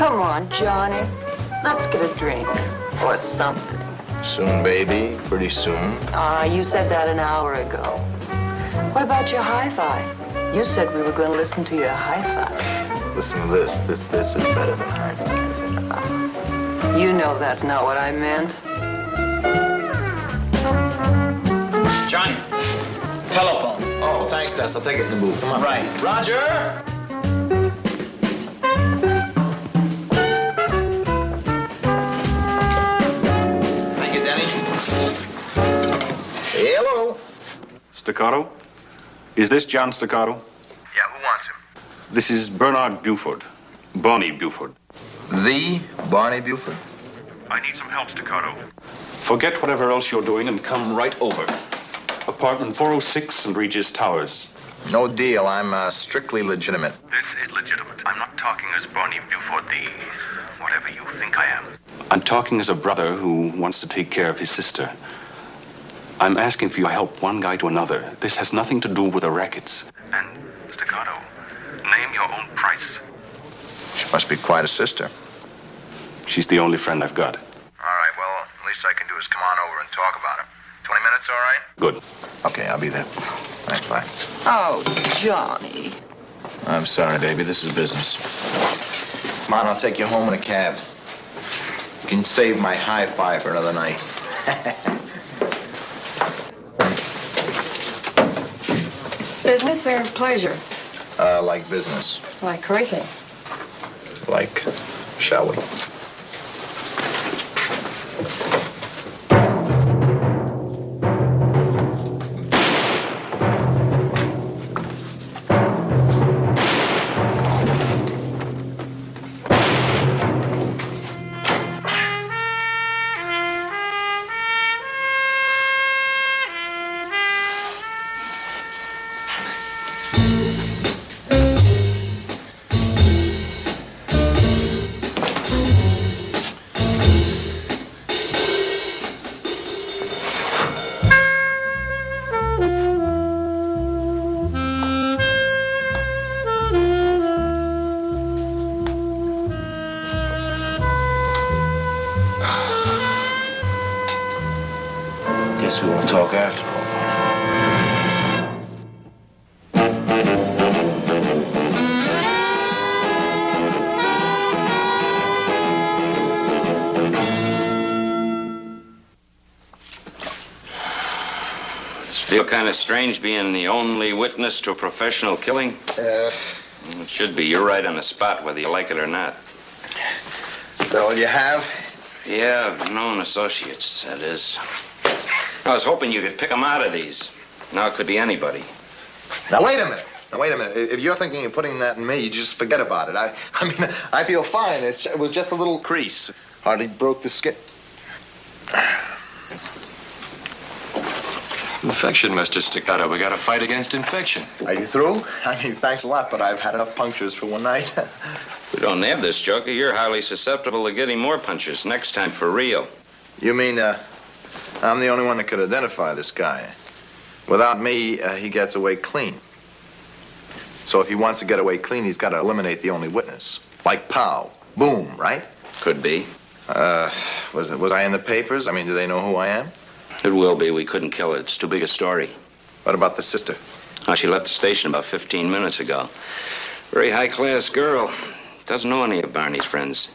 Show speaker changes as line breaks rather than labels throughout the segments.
Come on, Johnny. Let's get a drink or something.
Soon, baby. Pretty soon.
You said that an hour ago. What about your hi-fi? You said we were going to listen to your hi-fi.
Listen to this. This is better than hi-fi.
You know that's not what I meant.
Johnny, telephone.
Oh, thanks, Des. I'll take it in the booth. Come on.
Right.
Roger! Hello.
Staccato? Is this John Staccato?
Yeah, who wants him?
This is Bernard Buford. Bonnie Buford.
The Barney Buford?
I need some help, Staccato. Forget whatever else you're doing and come right over. Apartment 406 St. Regis Towers.
No deal. I'm strictly legitimate.
This is legitimate. I'm not talking as Bonnie Buford, the whatever you think I am. I'm talking as a brother who wants to take care of his sister. I'm asking for your help, one guy to another. This has nothing to do with the rackets. And, Staccato, name your own price.
She must be quite a sister.
She's the only friend I've got.
All right, well, the least I can do is come on over and talk about it. 20 minutes, all right?
Good.
Okay, I'll be there. Thanks, bye.
Oh, Johnny.
I'm sorry, baby. This is business. Come on, I'll take you home in a cab. You can save my hi-fi for another night.
Business or pleasure?
Like business.
Like racing.
Like, shall we? Guess we won't talk after all.
Feel kind of strange being the only witness to a professional killing? It should be. You're right on the spot, whether you like it or not.
Is that all you have?
Yeah, known associates, that is. I was hoping you could pick them out of these. Now it could be anybody.
Now, wait a minute. If you're thinking of putting that in me, you just forget about it. I mean, I feel fine. It was just a little crease. Hardly broke the skin.
Infection, Mr. Staccato. We got to fight against infection.
Are you through? I mean, thanks a lot, but I've had enough punctures for one night.
We don't have this, Joker. You're highly susceptible to getting more punches next time for real.
You mean, I'm the only one that could identify this guy. Without me, he gets away clean. So if he wants to get away clean, he's got to eliminate the only witness. Like pow, boom, right?
Could be.
Was I in the papers? I mean, do they know who I am?
It will be. We couldn't kill it. It's too big a story.
What about the sister?
Oh, she left the station about 15 minutes ago. Very high-class girl. Doesn't know any of Barney's friends.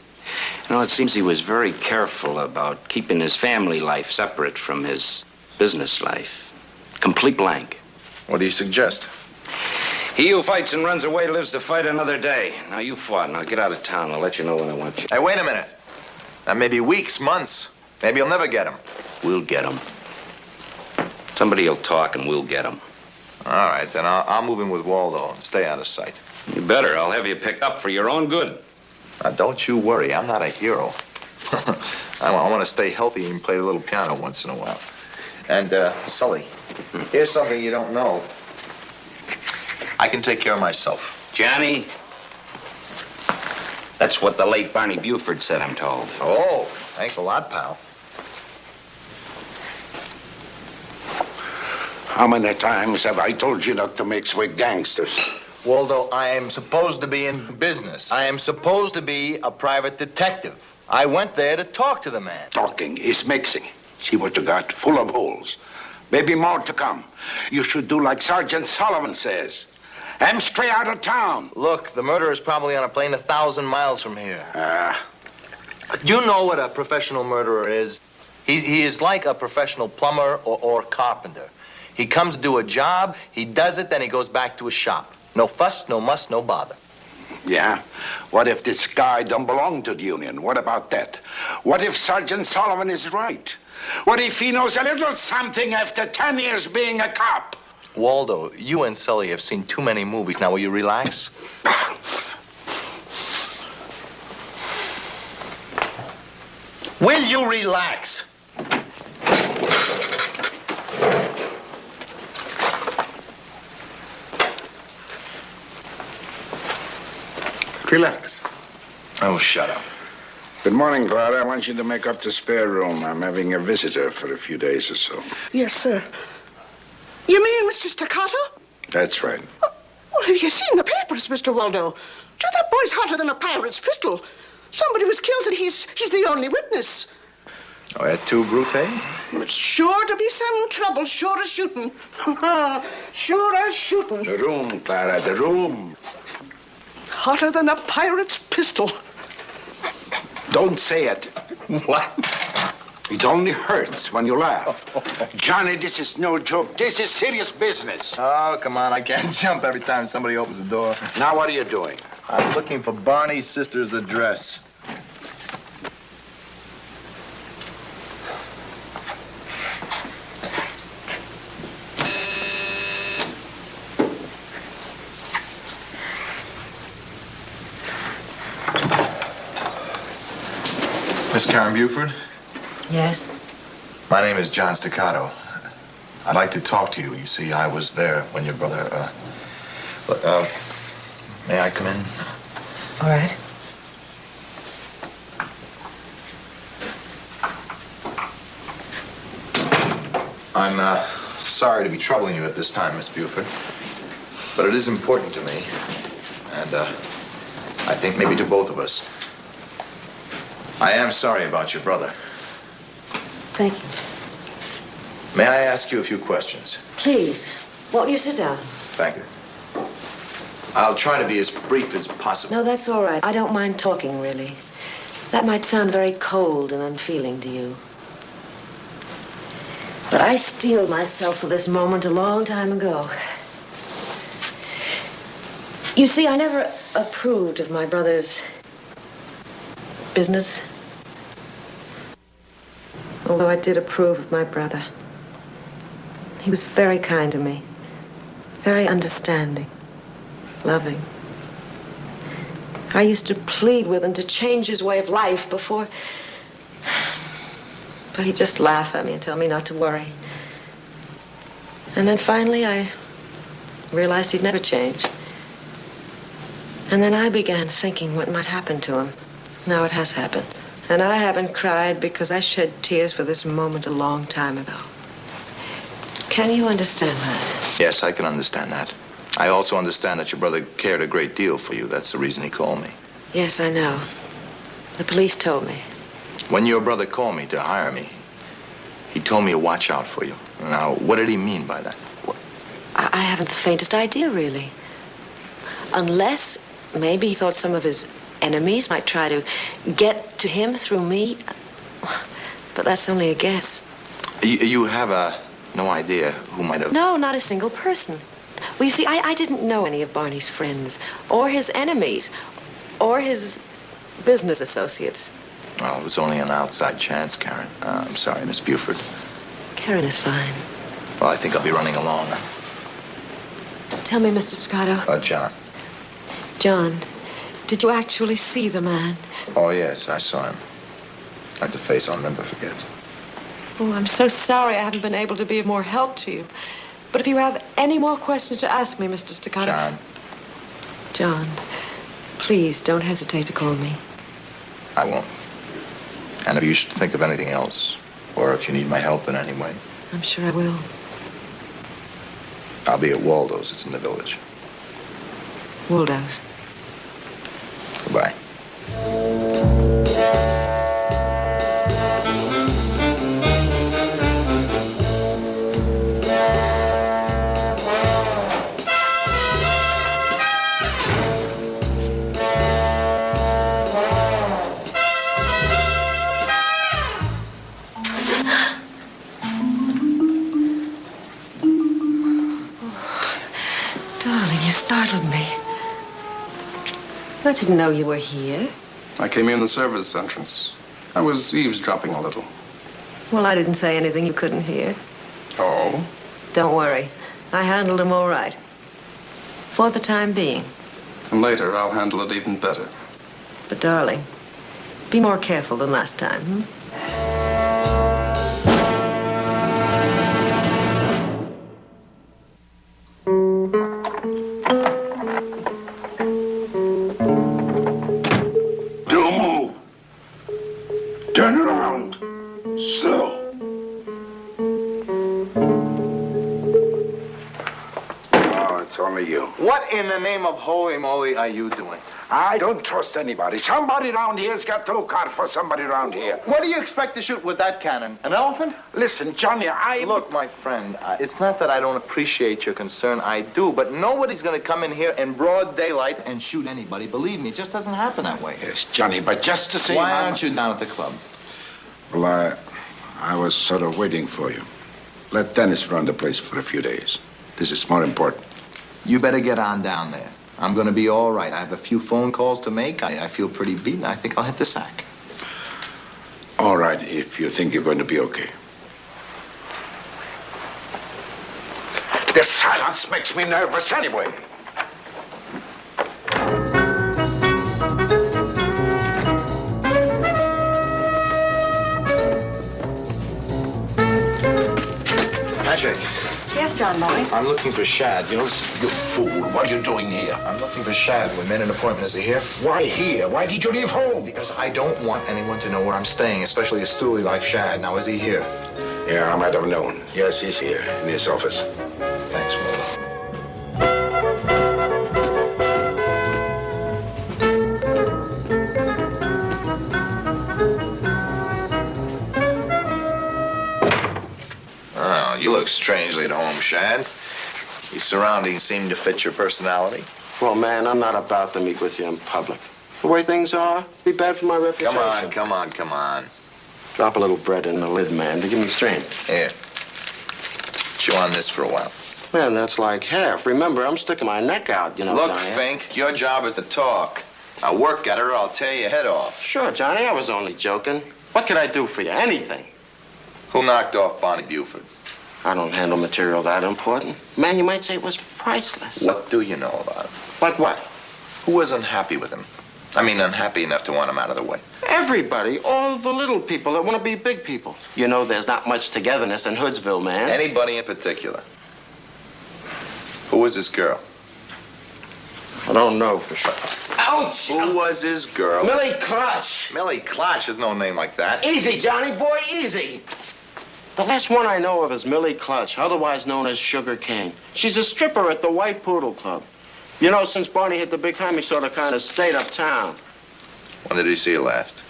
You know, it seems he was very careful about keeping his family life separate from his business life. Complete blank.
What do you suggest?
He who fights and runs away lives to fight another day. Now, you fought. Now, get out of town. I'll let you know when I want you.
Hey, wait a minute. That may be weeks, months. Maybe you'll never get him.
We'll get him. Somebody will talk and we'll get him.
All right, then I'll move in with Waldo and stay out of sight.
You better. I'll have you picked up for your own good.
Now, don't you worry. I'm not a hero. I want to stay healthy and play a little piano once in a while. And, Sully, here's something you don't know. I can take care of myself.
Johnny, that's what the late Barney Buford said, I'm told.
Oh, thanks a lot, pal.
How many times have I told you not to mix with gangsters?
Waldo, I am supposed to be in business. I am supposed to be a private detective. I went there to talk to the man.
Talking is mixing. See what you got? Full of holes. Maybe more to come. You should do like Sergeant Sullivan says. And stay out of town.
Look, the murderer is probably on a plane 1,000 miles from here. You know what a professional murderer is? He is like a professional plumber or carpenter. He comes to do a job, he does it, then he goes back to his shop. No fuss, no muss, no bother.
Yeah? What if this guy don't belong to the union? What about that? What if Sergeant Sullivan is right? What if he knows a little something after 10 years being a cop?
Waldo, you and Sully have seen too many movies. Now, will you relax? Will you relax?
Relax.
Oh, shut up.
Good morning, Clara. I want you to make up the spare room. I'm having a visitor for a few days or so.
Yes, sir. You mean Mr. Staccato?
That's right.
Well, have you seen the papers, Mr. Waldo? That boy's hotter than a pirate's pistol. Somebody was killed and he's the only witness.
Oh, at two, Brute?
It's sure to be some trouble, sure as shooting. Sure as shooting.
The room, Clara, the room.
Hotter than a pirate's pistol.
Don't say it.
What?
It only hurts when you laugh. Johnny, this is no joke. This is serious business.
Oh, come on. I can't jump every time somebody opens the door.
Now what are you doing?
I'm looking for Barney's sister's address. Miss Karen Buford?
Yes?
My name is John Staccato. I'd like to talk to you. You see, I was there when your brother, may I come in?
All right.
I'm, sorry to be troubling you at this time, Miss Buford. But it is important to me. And, I think maybe to both of us. I am sorry about your brother.
Thank you.
May I ask you a few questions?
Please, won't you sit down?
Thank you. I'll try to be as brief as possible.
No, that's all right. I don't mind talking, really. That might sound very cold and unfeeling to you. But I steeled myself for this moment a long time ago. You see, I never approved of my brother's business. Although I did approve of my brother. He was very kind to me, very understanding, loving. I used to plead with him to change his way of life before... But he'd just laugh at me and tell me not to worry. And then finally I realized he'd never change. And then I began thinking what might happen to him. Now it has happened. And I haven't cried because I shed tears for this moment a long time ago. Can you understand that?
Yes, I can understand that. I also understand that your brother cared a great deal for you. That's the reason he called me.
Yes, I know. The police told me.
When your brother called me to hire me, he told me to watch out for you. Now, what did he mean by that?
I haven't the faintest idea, really. Unless maybe he thought some of his enemies might try to get to him through me. But that's only a guess.
You have no idea who might have...
No, not a single person. Well, you see, I didn't know any of Barney's friends, or his enemies, or his business associates.
Well, it was only an outside chance, Karen. I'm sorry, Miss Buford.
Karen is fine.
Well, I think I'll be running along.
Tell me, Mr. Staccato.
John.
John, did you actually see the man?
Oh, yes, I saw him. That's a face I'll never forget.
Oh, I'm so sorry I haven't been able to be of more help to you. But if you have any more questions to ask me, Mr. Staccato...
John.
John, please don't hesitate to call me.
I won't. And if you should think of anything else, or if you need my help in any way...
I'm sure I will.
I'll be at Waldo's. It's in the village.
Waldo's.
Goodbye.
Darling, you startled me. I didn't know you were here.
I came in the service entrance. I was eavesdropping a little.
Well, I didn't say anything you couldn't hear.
Oh?
Don't worry. I handled him all right. For the time being.
And later, I'll handle it even better.
But, darling, be more careful than last time, hmm?
Turn around. Slow. Oh, it's only you.
What in the name of holy moly are you doing?
I don't trust anybody. Somebody around here's got to look out for somebody around here.
What do you expect to shoot with that cannon? An elephant?
Listen, Johnny,
Look, my friend, it's not that I don't appreciate your concern. I do, but nobody's going to come in here in broad daylight and shoot anybody. Believe me, it just doesn't happen that way.
Yes, Johnny, but just to say...
Why aren't you down at the club?
Well, I was sort of waiting for you. Let Dennis run the place for a few days. This is more important.
You better get on down there. I'm going to be all right. I have a few phone calls to make. I feel pretty beaten. I think I'll hit the sack.
All right, if you think you're going to be okay. The silence makes me nervous anyway.
Patrick.
Yes, John Boy.
I'm looking for Shad. You know,
You fool, what are you doing here?
I'm looking for Shad. We made an appointment. Is he here?
Why here? Why did you leave home?
Because I don't want anyone to know where I'm staying, especially a stoolie like Shad. Now, is he here?
Yeah, I might have known. Yes, he's here, in his office.
Thanks, Will. Oh, you look strangely at home, Shad. Your surroundings seem to fit your personality.
Well, man, I'm not about to meet with you in public. The way things are, it'd be bad for my reputation.
Come on.
Drop a little bread in the lid, man, to give me strength.
Here. Chew on this for a while.
Man, that's like half. Remember, I'm sticking my neck out, you know,
Look,
Johnny.
Fink, your job is to talk. Now work at her or I'll tear your head off.
Sure, Johnny, I was only joking. What could I do for you? Anything.
Who knocked off Bonnie Buford?
I don't handle material that important. Man, you might say it was priceless.
What do you know about him?
Like what?
Who was unhappy with him? I mean, unhappy enough to want him out of the way.
Everybody, all the little people that want to be big people. You know, there's not much togetherness in Hoodsville, man.
Anybody in particular? Who was this girl?
I don't know for sure. Ouch!
Who was his girl?
Millie Clutch.
Millie Clutch. There's no name like that.
Easy, Johnny boy, easy. The last one I know of is Millie Clutch, otherwise known as Sugar Cane. She's a stripper at the White Poodle Club. You know, since Barney hit the big time, he sort of kind of stayed uptown.
When did he see you last?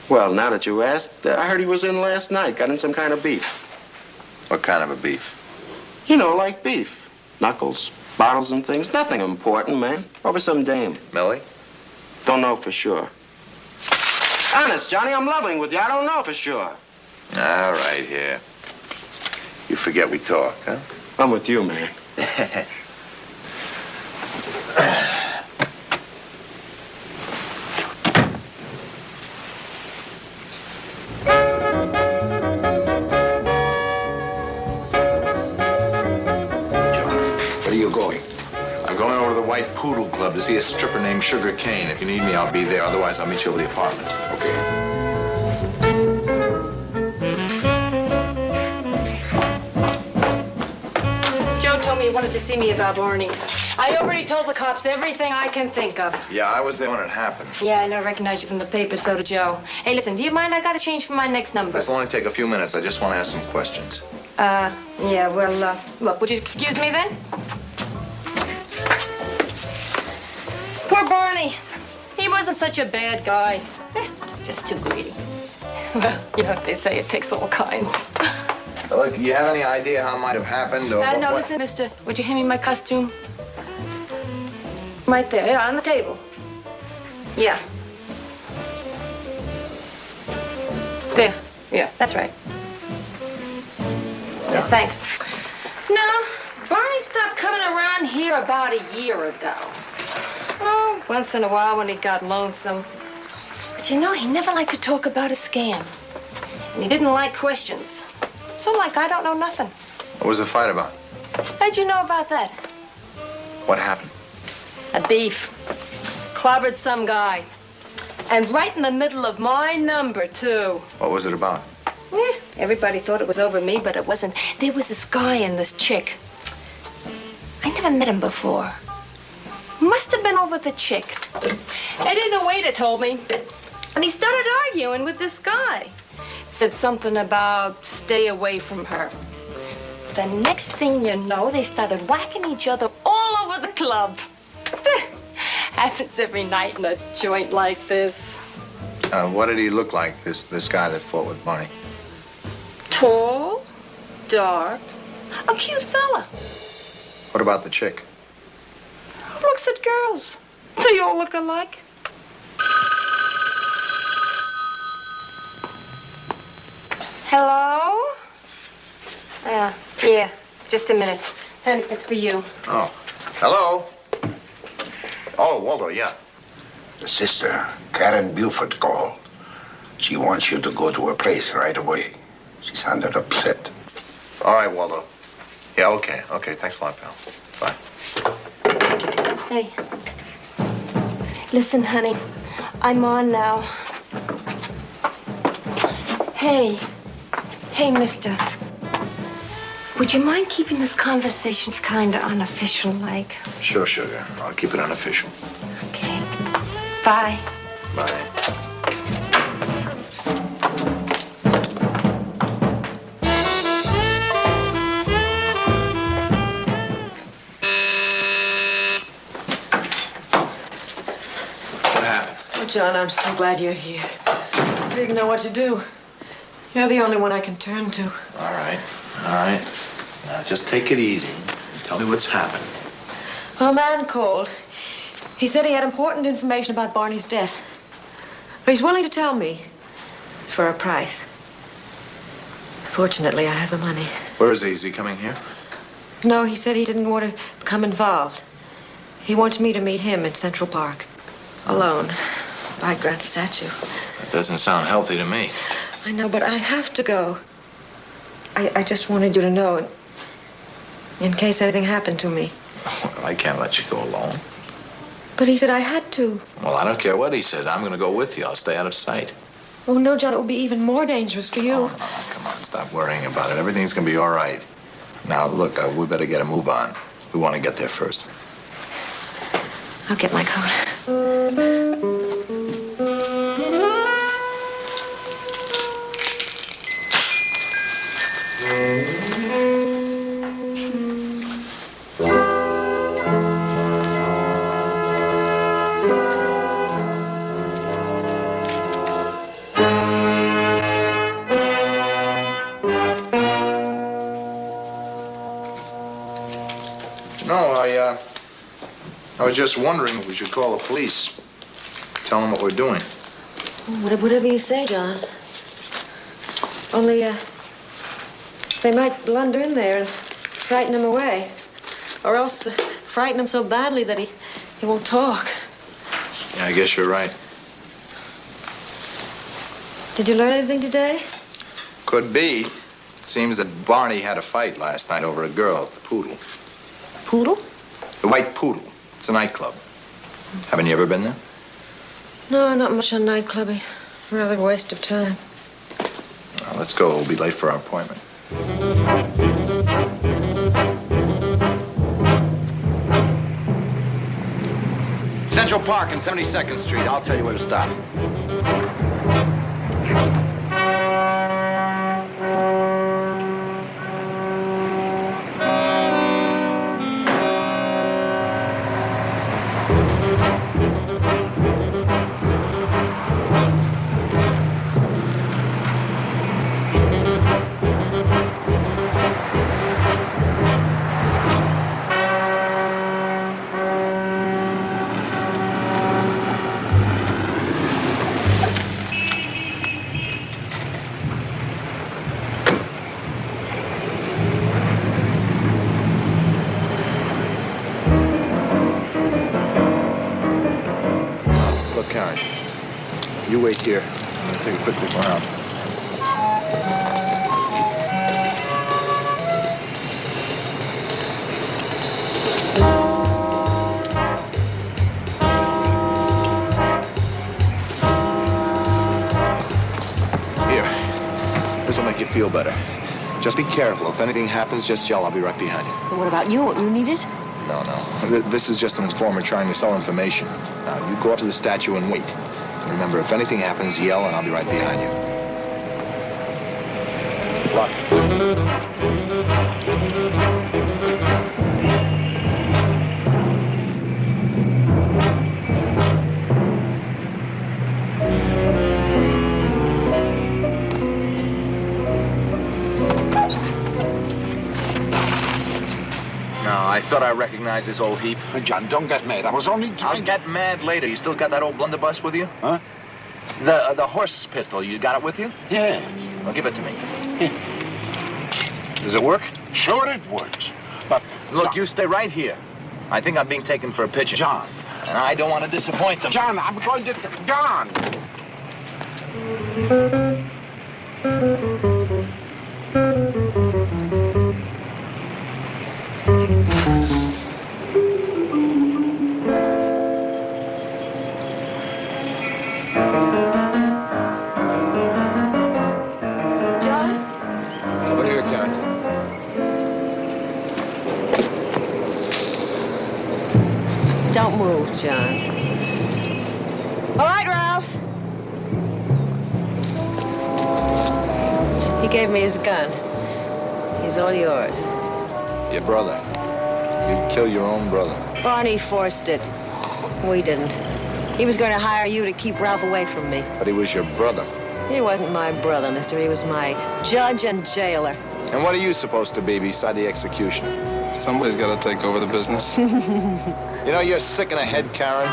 Well, now that you asked, I heard he was in last night, got in some kind of beef.
What kind of a beef?
You know, like beef. Knuckles, bottles and things. Nothing important, man. Over some dame.
Millie?
Don't know for sure. Honest, Johnny, I'm leveling with you. I don't know for sure.
All right, here. You forget we talked, huh?
I'm with you, man.
Where are you going?
I'm going over to the White Poodle Club to see a stripper named Sugar Cane. If you need me, I'll be there. Otherwise, I'll meet you over the apartment.
Okay.
Joe told me he wanted to see me about Barney. I already told the cops everything I can think of.
Yeah, I was there when it happened.
Yeah, I know. I recognize you from the paper, so did Joe. Hey, listen, do you mind? I gotta change for my next number.
This'll only take a few minutes. I just want to ask some questions.
Yeah, well, look, would you excuse me then? Poor Barney. He wasn't such a bad guy. Just too greedy. Well, you know what they say, it takes all kinds.
Look, you have any idea how it might have happened? Or
No, listen, mister, would you hand me my costume? Right there, yeah, on the table. Yeah. There, yeah, that's right. Yeah, thanks. No, Barney stopped coming around here about a year ago. Oh, once in a while when he got lonesome. But you know, he never liked to talk about a scam. And he didn't like questions. So like, I don't know nothing.
What was the fight about?
How'd you know about that?
What happened?
A beef. Clobbered some guy. And right in the middle of my number, too.
What was it about?
Everybody thought it was over me, but it wasn't. There was this guy and this chick. I never met him before. Must have been over the chick. Eddie the waiter told me. And he started arguing with this guy. Said something about stay away from her. The next thing you know, they started whacking each other all over the club. Happens every night in a joint like this.
What did he look like, this guy that fought with Barney?
Tall, dark, a cute fella.
What about the chick?
Who looks at girls? They all look alike. Hello? Yeah, just a minute. Honey, it's for you.
Oh, hello? Oh, Waldo, yeah.
The sister, Karen Buford, called. She wants you to go to her place right away. She sounded upset.
All right, Waldo. Yeah, okay. Okay, thanks a lot, pal. Bye.
Hey. Listen, honey. I'm on now. Hey. Hey, mister. Would you mind keeping this conversation kind of unofficial, like?
Sure, sugar. I'll keep it unofficial.
Okay. Bye.
Bye. What happened?
Oh, John, I'm so glad you're here. I didn't know what to do. You're the only one I can turn to.
All right. All right. Now, just take it easy. Tell me what's happened.
Well, a man called. He said he had important information about Barney's death. But he's willing to tell me for a price. Fortunately, I have the money.
Where is he? Is he coming here?
No, he said he didn't want to become involved. He wants me to meet him in Central Park. Alone. By Grant's statue.
That doesn't sound healthy to me.
I know, but I have to go. I just wanted you to know, in case anything happened to me.
Well, I can't let you go alone.
But he said I had to.
Well, I don't care what he says. I'm going to go with you. I'll stay out of sight.
Oh, no, John, it would be even more dangerous for you.
Oh, no, come on. Stop worrying about it. Everything's going to be all right. Now, look, we better get a move on. We want to get there first.
I'll get my coat.
No, I was just wondering if we should call the police. Tell him what we're doing.
Whatever you say, John. Only, they might blunder in there and frighten him away. Or else frighten him so badly that he won't talk.
Yeah, I guess you're right.
Did you learn anything today?
Could be. It seems that Barney had a fight last night over a girl at the Poodle.
Poodle?
The White Poodle. It's a nightclub. Haven't you ever been there?
No, not much on nightclubbing. Rather a waste of time.
Well, let's go. We'll be late for our appointment.
Central Park and 72nd Street. I'll tell you where to stop.
Look, Karen. You wait here. I'm going to take a quick look around. Here. This'll make you feel better. Just be careful. If anything happens, just yell. I'll be right behind you.
But what about you? You need it?
No. This is just an informer trying to sell information. Now, you go up to the statue and wait. Remember, if anything happens, yell, and I'll be right behind you. I thought I recognized this old heap.
John, don't get mad. I was only trying...
I'll get mad later. You still got that old blunderbuss with you?
Huh?
The horse pistol, you got it with you?
Yes.
Well, give it to me. Does it work?
Sure it works. But...
Look, you stay right here. I think I'm being taken for a pigeon.
John.
And I don't want to disappoint them.
John, I'm going to... John!
Don't move, John. All right, Ralph. He gave me his gun. He's all yours.
Your brother. You'd kill your own brother.
Barney forced it. We didn't. He was going to hire you to keep Ralph away from me.
But he was your brother.
He wasn't my brother, mister. He was my judge and jailer.
And what are you supposed to be beside the executioner?
Somebody's got to take over the business.
You know, you're sick in the head, Karen.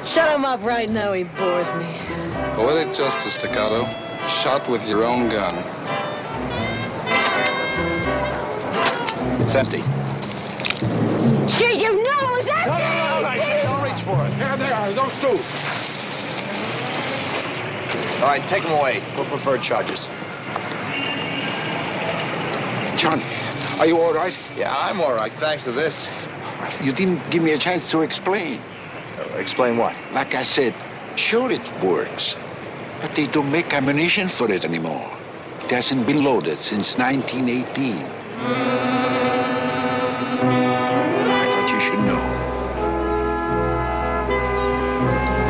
Shut him up right now. He bores me.
Poetic justice, Staccato. Shot with your own gun.
It's empty.
Gee, you know it was empty!
No. Don't reach for it.
Here they are, those two.
All right, take them away. For preferred charges.
John, are you all right?
Yeah, I'm all right, thanks to this.
You didn't give me a chance to explain.
Explain what?
Like I said, sure it works. But they don't make ammunition for it anymore. It hasn't been loaded since 1918. I thought you should know.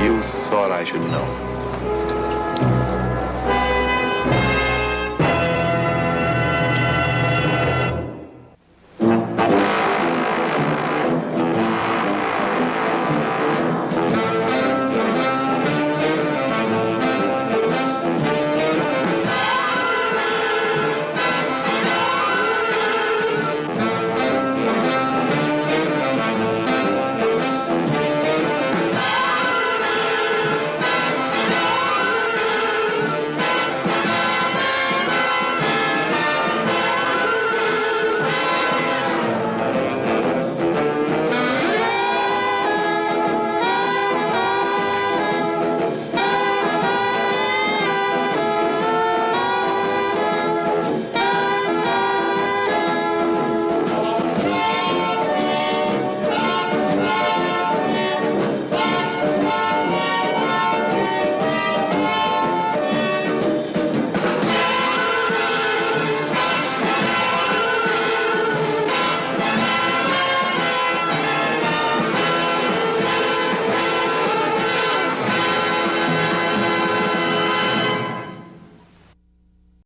You thought I should know.